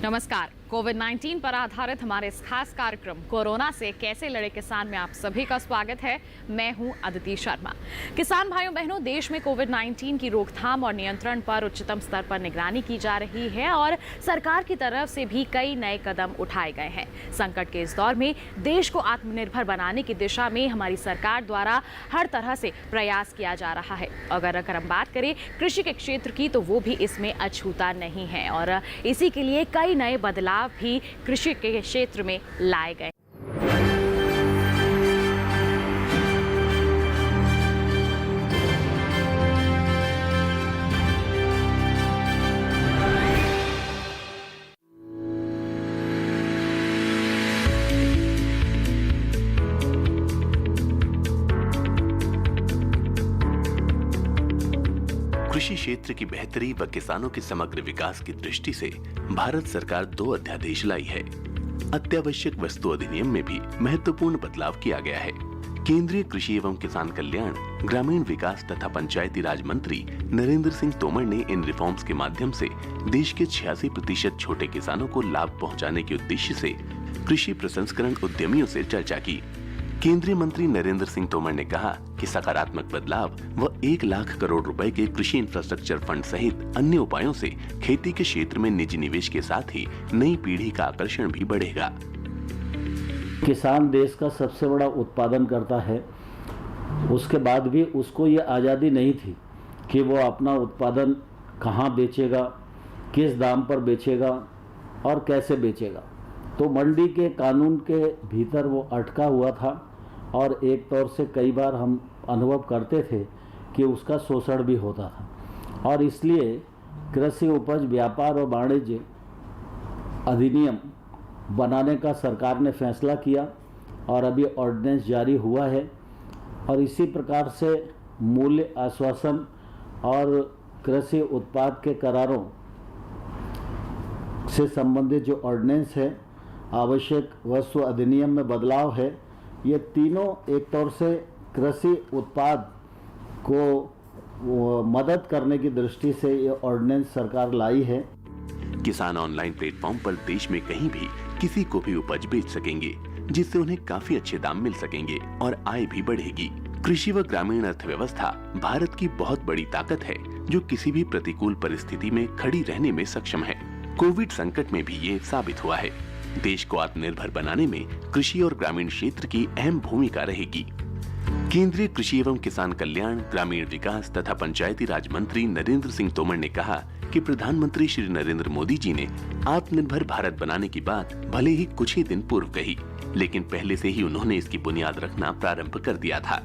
नमस्कार। कोविड-19 पर आधारित हमारे इस खास कार्यक्रम कोरोना से कैसे लड़े किसान में आप सभी का स्वागत है। मैं हूं अदिति शर्मा। किसान भाइयों बहनों, देश में कोविड-19 की रोकथाम और नियंत्रण पर उच्चतम स्तर पर निगरानी की जा रही है और सरकार की तरफ से भी कई नए कदम उठाए गए हैं। संकट के इस दौर में देश को आत्मनिर्भर बनाने की दिशा में हमारी सरकार द्वारा हर तरह से प्रयास किया जा रहा है। अगर हम बात करें कृषि के क्षेत्र की, तो वो भी इसमें अछूता नहीं है और इसी के लिए कई नए बदलाव भी कृषि के क्षेत्र में लाए गए। कृषि क्षेत्र की बेहतरी व किसानों के समग्र विकास की दृष्टि से भारत सरकार 2 अध्यादेश लाई है। अत्यावश्यक वस्तु अधिनियम में भी महत्वपूर्ण बदलाव किया गया है। केंद्रीय कृषि एवं किसान कल्याण, ग्रामीण विकास तथा पंचायती राज मंत्री नरेंद्र सिंह तोमर ने इन रिफॉर्म्स के माध्यम से देश के 86% छोटे किसानों को लाभ पहुंचाने के उद्देश्य से कृषि प्रसंस्करण उद्यमियों से चर्चा की। केंद्रीय मंत्री नरेंद्र सिंह तोमर ने कहा कि सकारात्मक बदलाव व 1 लाख करोड़ रुपए के कृषि इंफ्रास्ट्रक्चर फंड सहित अन्य उपायों से खेती के क्षेत्र में निजी निवेश के साथ ही नई पीढ़ी का आकर्षण भी बढ़ेगा। किसान देश का सबसे बड़ा उत्पादन करता है, उसके बाद भी उसको ये आज़ादी नहीं थी कि वो अपना उत्पादन कहाँ बेचेगा, किस दाम पर बेचेगा और कैसे बेचेगा। तो मंडी के कानून के भीतर वो अटका हुआ था और एक तौर से कई बार हम अनुभव करते थे कि उसका शोषण भी होता था। और इसलिए कृषि उपज व्यापार और वाणिज्य अधिनियम बनाने का सरकार ने फैसला किया और अभी ऑर्डिनेंस जारी हुआ है। और इसी प्रकार से मूल्य आश्वासन और कृषि उत्पाद के करारों से संबंधित जो ऑर्डिनेंस है, आवश्यक वस्तु अधिनियम में बदलाव है, ये तीनों एक तौर से कृषि उत्पाद को मदद करने की दृष्टि से ये ऑर्डिनेंस सरकार लाई है। किसान ऑनलाइन प्लेटफॉर्म पर देश में कहीं भी किसी को भी उपज बेच सकेंगे, जिससे उन्हें काफी अच्छे दाम मिल सकेंगे और आय भी बढ़ेगी। कृषि व ग्रामीण अर्थव्यवस्था भारत की बहुत बड़ी ताकत है, जो किसी भी प्रतिकूल परिस्थिति में खड़ी रहने में सक्षम है। कोविड संकट में भी ये साबित हुआ है। देश को आत्मनिर्भर बनाने में कृषि और ग्रामीण क्षेत्र की अहम भूमिका रहेगी। केंद्रीय कृषि एवं किसान कल्याण, ग्रामीण विकास तथा पंचायती राज मंत्री नरेंद्र सिंह तोमर ने कहा कि प्रधानमंत्री श्री नरेंद्र मोदी जी ने आत्मनिर्भर भारत बनाने की बात भले ही कुछ ही दिन पूर्व कही, लेकिन पहले से ही उन्होंने इसकी बुनियाद रखना प्रारंभ कर दिया था।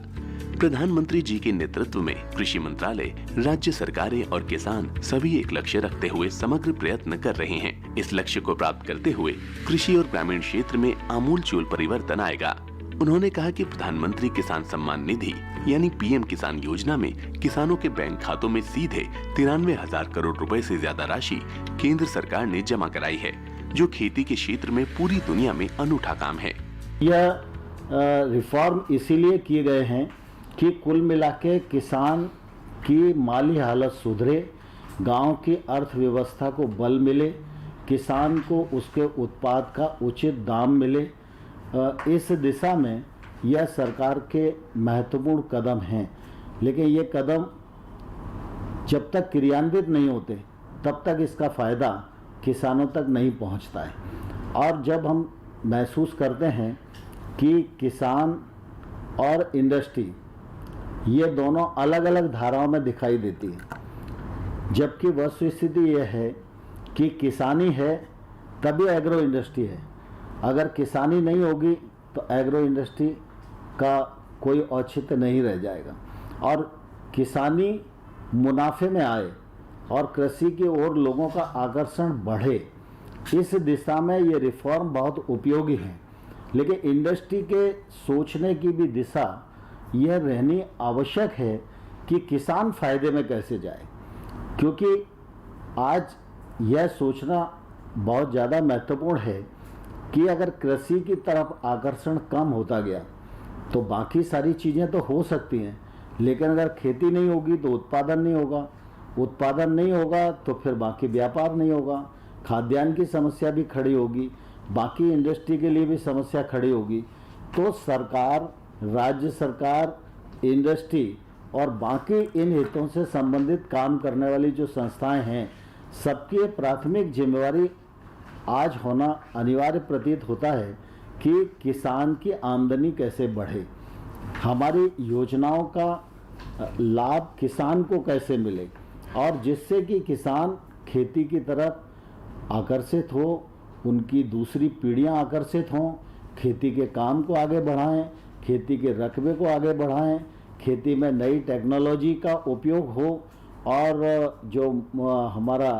प्रधानमंत्री जी के नेतृत्व में कृषि मंत्रालय, राज्य सरकारें और किसान सभी एक लक्ष्य रखते हुए समग्र प्रयत्न कर रहे हैं। इस लक्ष्य को प्राप्त करते हुए कृषि और ग्रामीण क्षेत्र में आमूलचूल परिवर्तन आएगा। उन्होंने कहा कि प्रधानमंत्री किसान सम्मान निधि यानी पीएम किसान योजना में किसानों के बैंक खातों में सीधे 93,000 करोड़ रुपए से ज्यादा राशि केंद्र सरकार ने जमा कराई है, जो खेती के क्षेत्र में पूरी दुनिया में अनूठा काम है। यह रिफॉर्म इसीलिए किए गए हैं कि कुल मिला के किसान की माली हालत सुधरे, गांव की अर्थव्यवस्था को बल मिले, किसान को उसके उत्पाद का उचित दाम मिले। इस दिशा में यह सरकार के महत्वपूर्ण कदम हैं। लेकिन ये कदम जब तक क्रियान्वित नहीं होते, तब तक इसका फ़ायदा किसानों तक नहीं पहुंचता है। और जब हम महसूस करते हैं कि किसान और इंडस्ट्री ये दोनों अलग अलग धाराओं में दिखाई देती है, जबकि वस्तुस्थिति यह है कि किसानी है तभी एग्रो इंडस्ट्री है। अगर किसानी नहीं होगी तो एग्रो इंडस्ट्री का कोई औचित्य नहीं रह जाएगा। और किसानी मुनाफे में आए और कृषि की ओर लोगों का आकर्षण बढ़े, इस दिशा में ये रिफॉर्म बहुत उपयोगी है। लेकिन इंडस्ट्री के सोचने की भी दिशा यह रहनी आवश्यक है कि किसान फायदे में कैसे जाए, क्योंकि आज यह सोचना बहुत ज़्यादा महत्वपूर्ण है कि अगर कृषि की तरफ आकर्षण कम होता गया तो बाकी सारी चीज़ें तो हो सकती हैं, लेकिन अगर खेती नहीं होगी तो उत्पादन नहीं होगा, उत्पादन नहीं होगा तो फिर बाकी व्यापार नहीं होगा, खाद्यान्न की समस्या भी खड़ी होगी, बाकी इंडस्ट्री के लिए भी समस्या खड़ी होगी। तो सरकार, राज्य सरकार, इंडस्ट्री और बाकी इन हितों से संबंधित काम करने वाली जो संस्थाएं हैं, सबकी प्राथमिक जिम्मेवारी आज होना अनिवार्य प्रतीत होता है कि किसान की आमदनी कैसे बढ़े, हमारी योजनाओं का लाभ किसान को कैसे मिले, और जिससे कि किसान खेती की तरफ आकर्षित हो, उनकी दूसरी पीढ़ियां आकर्षित हों, खेती के काम को आगे बढ़ाएं, खेती के रकबे को आगे बढ़ाएं, खेती में नई टेक्नोलॉजी का उपयोग हो, और जो हमारा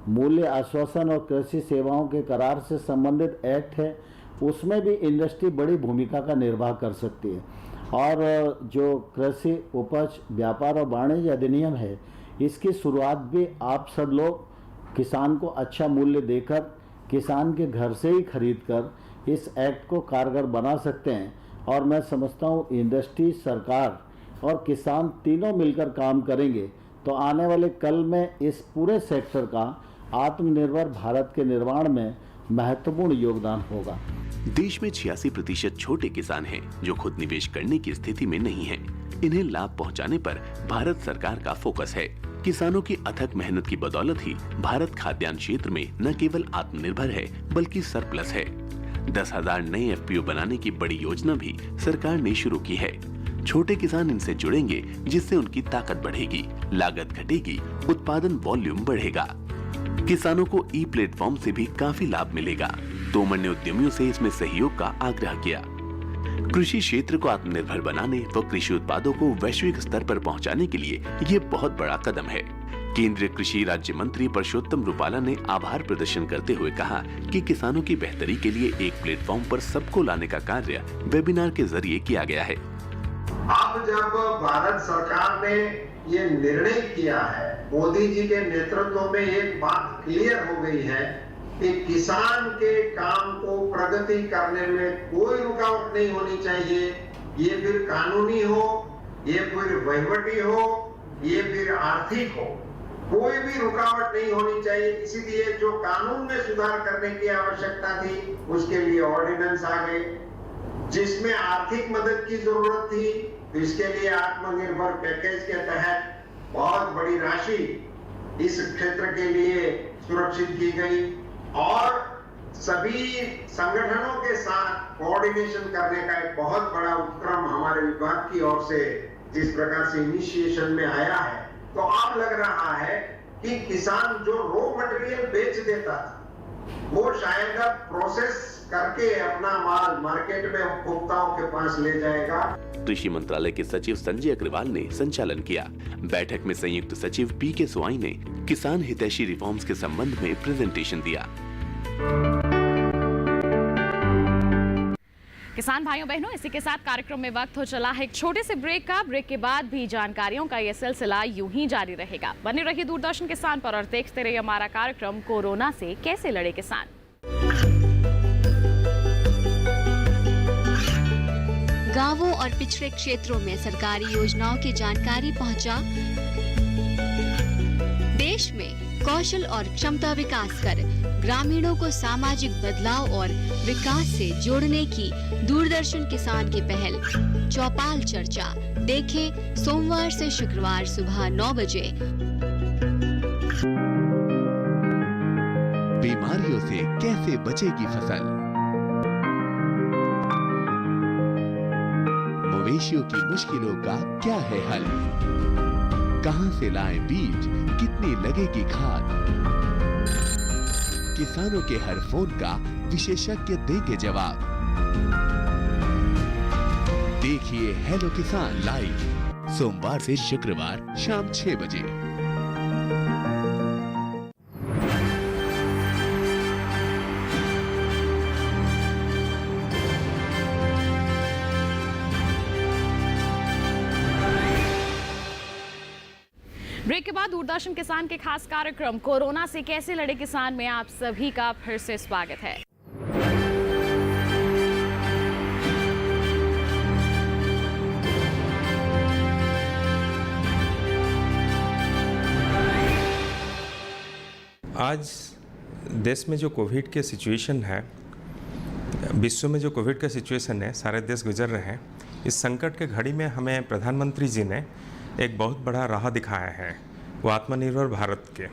मूल्य आश्वासन और कृषि सेवाओं के करार से संबंधित एक्ट है, उसमें भी इंडस्ट्री बड़ी भूमिका का निर्वाह कर सकती है। और जो कृषि उपज व्यापार और वाणिज्य अधिनियम है, इसकी शुरुआत भी आप सब लोग किसान को अच्छा मूल्य देकर, किसान के घर से ही खरीद कर इस एक्ट को कारगर बना सकते हैं। और मैं समझता हूँ इंडस्ट्री, सरकार और किसान तीनों मिलकर काम करेंगे तो आने वाले कल में इस पूरे सेक्टर का आत्मनिर्भर भारत के निर्माण में महत्वपूर्ण योगदान होगा। देश में 86% छोटे किसान हैं जो खुद निवेश करने की स्थिति में नहीं हैं। इन्हें लाभ पहुंचाने पर भारत सरकार का फोकस है। किसानों की अथक मेहनत की बदौलत ही भारत खाद्यान्न क्षेत्र में न केवल आत्मनिर्भर है बल्कि सरप्लस है। 10,000 नए एफपीओ बनाने की बड़ी योजना भी सरकार ने शुरू की है। छोटे किसान इनसे जुड़ेंगे जिससे उनकी ताकत बढ़ेगी, लागत घटेगी, उत्पादन वॉल्यूम बढ़ेगा। किसानों को ई प्लेटफॉर्म से भी काफी लाभ मिलेगा। तोमर ने उद्यमियों से इसमें सहयोग का आग्रह किया। कृषि क्षेत्र को आत्मनिर्भर बनाने व कृषि उत्पादों को वैश्विक स्तर पर पहुंचाने के लिए ये बहुत बड़ा कदम है। केंद्रीय कृषि राज्य मंत्री परषोत्तम रुपाला ने आभार प्रदर्शन करते हुए कहा कि किसानों की बेहतरी के लिए एक प्लेटफॉर्म पर सबको लाने का कार्य वेबिनार के जरिए किया गया है। अब जब भारत सरकार ने ये निर्णय किया है, मोदी जी के नेतृत्व में एक बात क्लियर हो गई है कि किसान के काम को प्रगति करने में कोई रुकावट नहीं होनी चाहिए। ये फिर कानूनी हो, ये फिर वहीवटी हो, ये फिर आर्थिक हो, कोई भी रुकावट नहीं होनी चाहिए। इसीलिए जो कानून में सुधार करने की आवश्यकता थी, उसके लिए ऑर्डिनेंस आ गए। जिसमें आर्थिक मदद की जरूरत थी, तो इसके लिए आत्मनिर्भर पैकेज के तहत बहुत बड़ी राशि इस क्षेत्र के लिए सुरक्षित की गई और सभी संगठनों के साथ कोऑर्डिनेशन करने का एक बहुत बड़ा उपक्रम हमारे विभाग की ओर से जिस प्रकार से इनिशिएशन में आया है, तो अब लग रहा है कि किसान जो रॉ मटेरियल बेच देता था, वो शायद अब प्रोसेस करके अपना माल मार्केट में उपभोक्ताओं के पास ले जाएगा। कृषि मंत्रालय के सचिव संजय अग्रवाल ने संचालन किया। बैठक में संयुक्त सचिव पी.के. सोआई ने किसान हितैषी रिफॉर्म्स के संबंध में प्रेजेंटेशन दिया। किसान भाइयों बहनों, इसी के साथ कार्यक्रम में वक्त हो चला है एक छोटे से ब्रेक का। ब्रेक के बाद भी जानकारियों का यह सिलसिला यूं ही जारी रहेगा। बने रहिए दूरदर्शन किसान पर और देखते रहिए हमारा कार्यक्रम कोरोना से कैसे लड़े किसान। गांवों और पिछड़े क्षेत्रों में सरकारी योजनाओं की जानकारी पहुंचा। देश में कौशल और क्षमता विकास कर ग्रामीणों को सामाजिक बदलाव और विकास से जोड़ने की दूरदर्शन किसान की पहल चौपाल चर्चा देखें सोमवार से शुक्रवार सुबह 9 बजे। बीमारियों से कैसे बचेगी फसल, मवेशियों की मुश्किलों का क्या है हल, कहां से लाएं बीज, कितनी लगेगी खाद, किसानों के हर फोन का विशेषज्ञ देंगे जवाब। देखिए हेलो किसान लाइव सोमवार से शुक्रवार शाम 6 बजे। ब्रेक के बाद दूरदर्शन किसान के खास कार्यक्रम कोरोना से कैसे लड़े किसान में आप सभी का फिर से स्वागत है। आज देश में जो कोविड के सिचुएशन है, विश्व में जो कोविड का सिचुएशन है, सारे देश गुजर रहे हैं। इस संकट के घड़ी में हमें प्रधानमंत्री जी ने एक बहुत बड़ा राह दिखाया है, वो आत्मनिर्भर भारत के।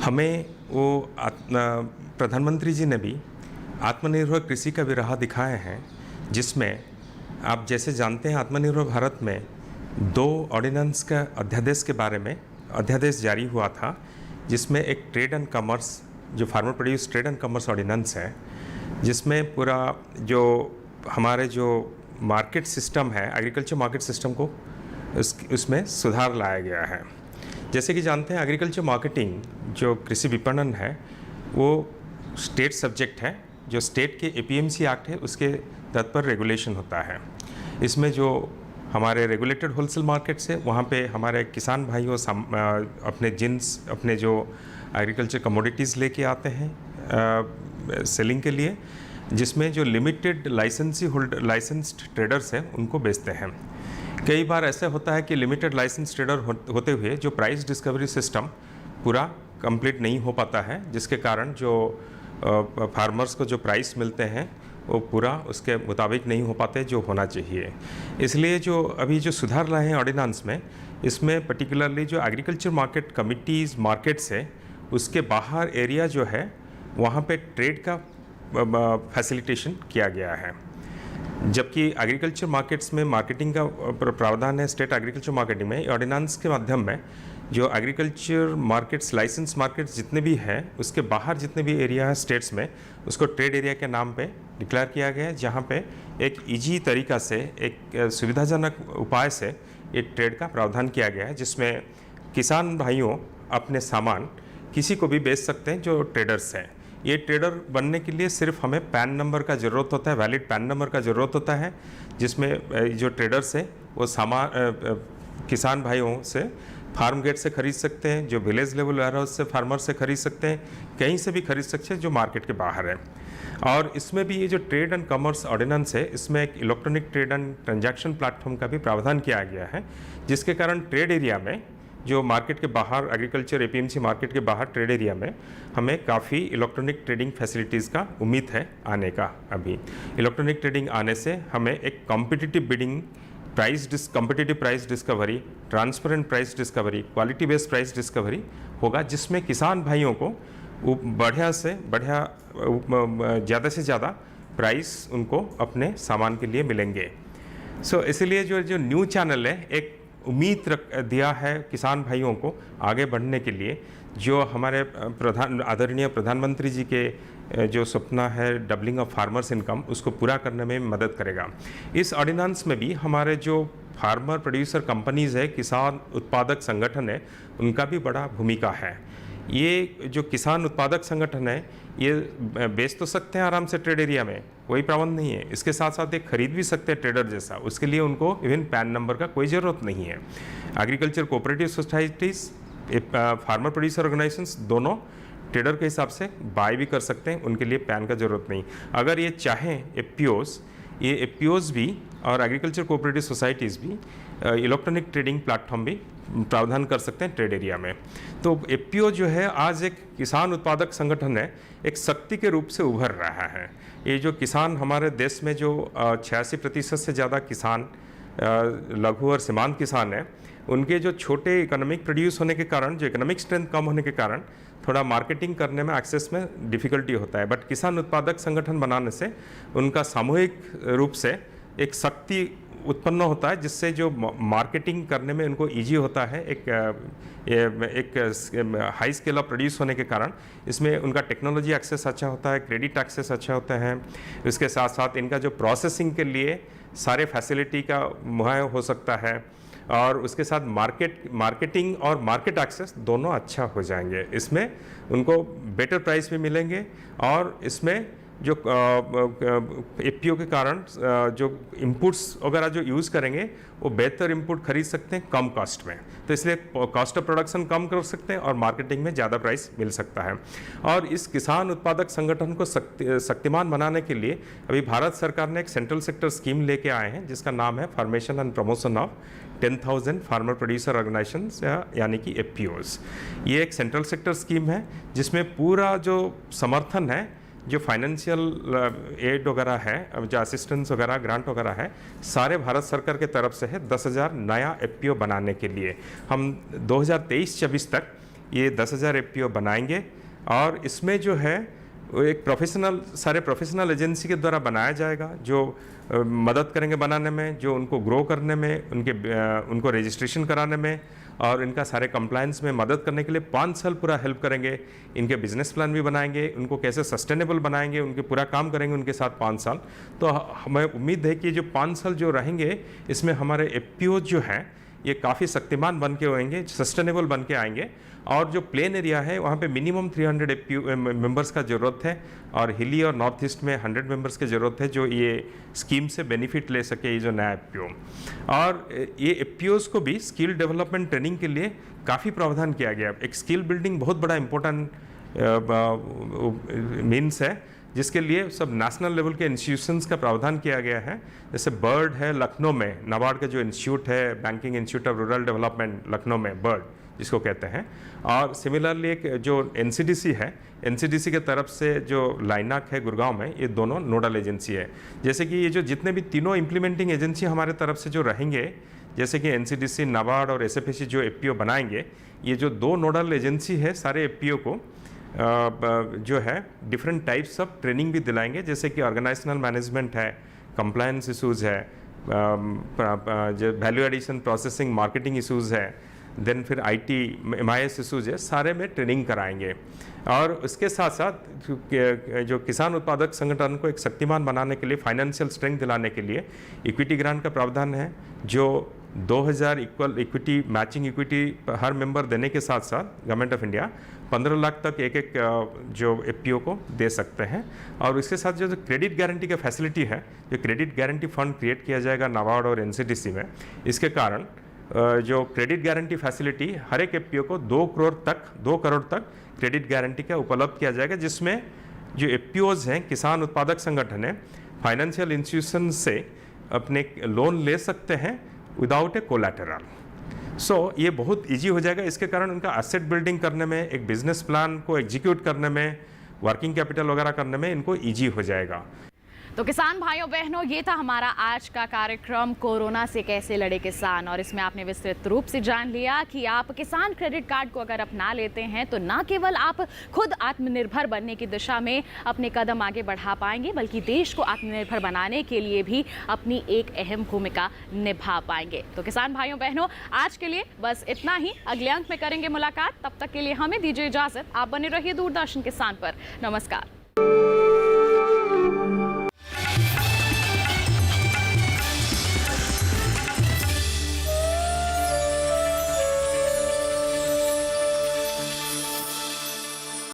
हमें वो प्रधानमंत्री जी ने भी आत्मनिर्भर कृषि का भी राह दिखाया है, जिसमें आप जैसे जानते हैं आत्मनिर्भर भारत में 2 ऑर्डिनेंस का अध्यादेश के बारे में अध्यादेश जारी हुआ था, जिसमें एक ट्रेड एंड कॉमर्स जो farmer produce trade and commerce ordinance है, जिसमें पूरा जो हमारे जो मार्केट सिस्टम है, एग्रीकल्चर मार्केट सिस्टम को उसमें सुधार लाया गया है। जैसे कि जानते हैं एग्रीकल्चर मार्केटिंग जो कृषि विपणन है वो स्टेट सब्जेक्ट है, जो स्टेट के APMC एक्ट है उसके तहत पर रेगुलेशन होता है। इसमें जो हमारे रेगुलेटेड होलसेल मार्केट से वहाँ पे हमारे किसान भाइयों अपने जो एग्रीकल्चर कमोडिटीज़ लेके आते हैं सेलिंग के लिए, जिसमें जो लिमिटेड लाइसेंस्ड ट्रेडर्स हैं उनको बेचते हैं। कई बार ऐसा होता है कि लिमिटेड लाइसेंस ट्रेडर होते हुए जो प्राइस डिस्कवरी सिस्टम पूरा कंप्लीट नहीं हो पाता है, जिसके कारण जो फार्मर्स को जो प्राइस मिलते हैं वो पूरा उसके मुताबिक नहीं हो पाते जो होना चाहिए। इसलिए जो अभी जो सुधार लाए हैं ऑर्डिनेंस में, इसमें पर्टिकुलरली जो एग्रीकल्चर मार्केट कमिटीज़ मार्केट्स है उसके बाहर एरिया जो है वहाँ पे ट्रेड का फैसिलिटेशन किया गया है। जबकि एग्रीकल्चर मार्केट्स में मार्केटिंग का प्रावधान है स्टेट एग्रीकल्चर मार्केटिंग में। ऑर्डिनेंस के माध्यम में जो एग्रीकल्चर मार्केट्स लाइसेंस मार्केट्स जितने भी हैं उसके बाहर जितने भी एरिया है स्टेट्स में, उसको ट्रेड एरिया के नाम पे डिक्लेयर किया गया है, जहाँ पे एक इजी तरीका से एक सुविधाजनक उपाय से ये ट्रेड का प्रावधान किया गया है, जिसमें किसान भाइयों अपने सामान किसी को भी बेच सकते हैं जो ट्रेडर्स हैं। ये ट्रेडर बनने के लिए सिर्फ हमें पैन नंबर का ज़रूरत होता है, वैलिड पैन नंबर का ज़रूरत होता है, जिसमें जो ट्रेडर्स है वो सामान किसान भाइयों से फार्म गेट से खरीद सकते हैं, जो विलेज लेवल वेयरहाउस से फार्मर से खरीद सकते हैं, कहीं से भी खरीद सकते हैं जो मार्केट के बाहर है। और इसमें भी ये जो ट्रेड एंड कॉमर्स ऑर्डिनेंस है, इसमें एक electronic trade and transaction platform का भी प्रावधान किया गया है, जिसके कारण ट्रेड एरिया में जो मार्केट के बाहर एग्रीकल्चर APMC मार्केट के बाहर ट्रेड एरिया में हमें काफ़ी इलेक्ट्रॉनिक ट्रेडिंग फैसिलिटीज़ का उम्मीद है आने का। अभी इलेक्ट्रॉनिक ट्रेडिंग आने से हमें एक competitive bidding, competitive price discovery, transparent price discovery, quality based price discovery होगा, जिसमें किसान भाइयों को बढ़िया से बढ़िया ज़्यादा से ज़्यादा प्राइस उनको अपने सामान के लिए मिलेंगे। इसलिए जो न्यू चैनल है एक उम्मीद दिया है किसान भाइयों को आगे बढ़ने के लिए, जो हमारे आदरणीय प्रधानमंत्री जी के जो सपना है डबलिंग ऑफ फार्मर्स इनकम, उसको पूरा करने में मदद करेगा। इस ऑर्डिनेंस में भी हमारे जो फार्मर प्रोड्यूसर कंपनीज़ है, किसान उत्पादक संगठन है, उनका भी बड़ा भूमिका है। ये जो किसान उत्पादक संगठन है ये बेच तो सकते हैं आराम से ट्रेड एरिया में, कोई प्रावधान नहीं है। इसके साथ साथ एक खरीद भी सकते हैं ट्रेडर जैसा, उसके लिए उनको इवन पैन नंबर का कोई ज़रूरत नहीं है। Agriculture cooperative societies, farmer producer organisations दोनों ट्रेडर के हिसाब से बाय भी कर सकते हैं, उनके लिए पैन का ज़रूरत नहीं। अगर ये चाहें एफपीओज़ भी और एग्रीकल्चर कोऑपरेटिव सोसाइटीज़ भी इलेक्ट्रॉनिक ट्रेडिंग प्लेटफॉर्म भी प्रावधान कर सकते हैं ट्रेड एरिया में। तो एफपीओ जो है आज एक किसान उत्पादक संगठन है, एक शक्ति के रूप से उभर रहा है। ये जो किसान हमारे देश में जो 86% से ज़्यादा किसान लघु और सीमांत किसान हैं, उनके जो छोटे इकोनॉमिक प्रोड्यूस होने के कारण, जो इकोनॉमिक स्ट्रेंथ कम होने के कारण थोड़ा मार्केटिंग करने में एक्सेस में डिफ़िकल्टी होता है। बट किसान उत्पादक संगठन बनाने से उनका सामूहिक रूप से एक शक्ति उत्पन्न होता है, जिससे जो मार्केटिंग करने में उनको इजी होता है। एक हाई स्केल ऑफ प्रोड्यूस होने के कारण इसमें उनका टेक्नोलॉजी एक्सेस अच्छा होता है, क्रेडिट एक्सेस अच्छा होता है। इसके साथ साथ इनका जो प्रोसेसिंग के लिए सारे फैसिलिटी का मुहैया हो सकता है, और उसके साथ मार्केटिंग और मार्केट एक्सेस दोनों अच्छा हो जाएंगे। इसमें उनको बेटर प्राइस भी मिलेंगे, और इसमें जो एफपीओ के कारण जो इनपुट्स वगैरह जो यूज़ करेंगे वो बेहतर इनपुट खरीद सकते हैं कम कॉस्ट में। तो इसलिए कॉस्ट ऑफ प्रोडक्शन कम कर सकते हैं और मार्केटिंग में ज़्यादा प्राइस मिल सकता है। और इस किसान उत्पादक संगठन को शक्तिमान बनाने के लिए अभी भारत सरकार ने एक सेंट्रल सेक्टर स्कीम लेके आए हैं, जिसका नाम है formation and promotion of 10,000 farmer producer organisations यानी कि FPOs। ये एक सेंट्रल सेक्टर स्कीम है जिसमें पूरा जो समर्थन है, जो फाइनेंशियल एड वगैरह है, जो असिस्टेंस वगैरह, ग्रांट वगैरह है, सारे भारत सरकार के तरफ से है 10,000 नया FPO बनाने के लिए। हम 2023-24 तक ये 10,000 FPO बनाएंगे और इसमें जो है वो एक सारे प्रोफेशनल एजेंसी के द्वारा बनाया जाएगा जो मदद करेंगे बनाने में, जो उनको ग्रो करने में, उनको रजिस्ट्रेशन कराने में और इनका सारे कंप्लायंस में मदद करने के लिए 5 साल पूरा हेल्प करेंगे। इनके बिजनेस प्लान भी बनाएंगे, उनको कैसे सस्टेनेबल बनाएंगे, उनके पूरा काम करेंगे उनके साथ 5 साल। तो हमें उम्मीद है कि जो 5 साल जो रहेंगे इसमें हमारे FPO जो हैं ये काफ़ी शक्तिमान बन के होंगे, सस्टेनेबल बन के आएंगे। और जो प्लेन एरिया है वहाँ पे मिनिमम 300 FPO मेंबर्स का ज़रूरत है और हिली और नॉर्थ ईस्ट में 100 मेंबर्स की ज़रूरत है जो ये स्कीम से बेनिफिट ले सके, ये जो नया FPO। और ये FPOs को भी स्किल डेवलपमेंट ट्रेनिंग के लिए काफ़ी प्रावधान किया गया। एक स्किल बिल्डिंग बहुत बड़ा इंपॉर्टेंट मीन्स है जिसके लिए सब नेशनल लेवल के इंस्टीट्यूशंस का प्रावधान किया गया है। जैसे बर्ड है लखनऊ में, नाबार्ड का जो इंस्टीट्यूट है, banking institute of rural development Lucknow में, बर्ड जिसको कहते हैं। और सिमिलरली एक जो NCDC है, NCDC के तरफ से जो लाइनाक है गुड़गांव में, ये दोनों नोडल एजेंसी है। जैसे कि ये जो जितने भी तीनों इम्प्लीमेंटिंग एजेंसी हमारे तरफ से जो रहेंगे, जैसे कि NCDC, नाबार्ड और SFAC जो FPO बनाएंगे, ये जो 2 नोडल एजेंसी है सारे FPO को जो है डिफरेंट टाइप्स ऑफ ट्रेनिंग भी दिलाएंगे, जैसे कि ऑर्गेनाइजेशनल मैनेजमेंट है, कंप्लायंस इशूज़ है, जो value addition processing marketing issues है, देन फिर IT MIS इशूज़ है, सारे में ट्रेनिंग कराएंगे। और उसके साथ साथ जो किसान उत्पादक संगठन को एक शक्तिमान बनाने के लिए, फाइनेंशियल स्ट्रेंथ दिलाने के लिए इक्विटी ग्रांट का प्रावधान है जो 2000 इक्विटी मैचिंग इक्विटी हर मेंबर देने के साथ साथ गवर्नमेंट ऑफ इंडिया 15 लाख तक एक जो FPO को दे सकते हैं। और इसके साथ जो क्रेडिट गारंटी का फैसिलिटी है, जो क्रेडिट गारंटी फंड क्रिएट किया जाएगा नाबार्ड और NCDC में, इसके कारण जो क्रेडिट गारंटी फैसिलिटी हर एक FPO को 2 करोड़ तक क्रेडिट गारंटी का उपलब्ध किया जाएगा, जिसमें जो FPOs हैं, किसान उत्पादक संगठन है, फाइनेंशियल इंस्टीट्यूशन से अपने लोन ले सकते हैं विदाउट ए कोलैटरल। ये बहुत इजी हो जाएगा। इसके कारण उनका एसेट बिल्डिंग करने में, एक बिजनेस प्लान को एग्जीक्यूट करने में, वर्किंग कैपिटल वगैरह करने में इनको इजी हो जाएगा। तो किसान भाइयों बहनों, ये था हमारा आज का कार्यक्रम कोरोना से कैसे लड़े किसान। और इसमें आपने विस्तृत रूप से जान लिया कि आप किसान क्रेडिट कार्ड को अगर अपना लेते हैं तो ना केवल आप खुद आत्मनिर्भर बनने की दिशा में अपने कदम आगे बढ़ा पाएंगे, बल्कि देश को आत्मनिर्भर बनाने के लिए भी अपनी एक अहम भूमिका निभा पाएंगे। तो किसान भाइयों बहनों, आज के लिए बस इतना ही। अगले अंक में करेंगे मुलाकात। तब तक के लिए हमें दीजिए इजाजत। आप बने रहिए दूरदर्शन किसान पर। नमस्कार।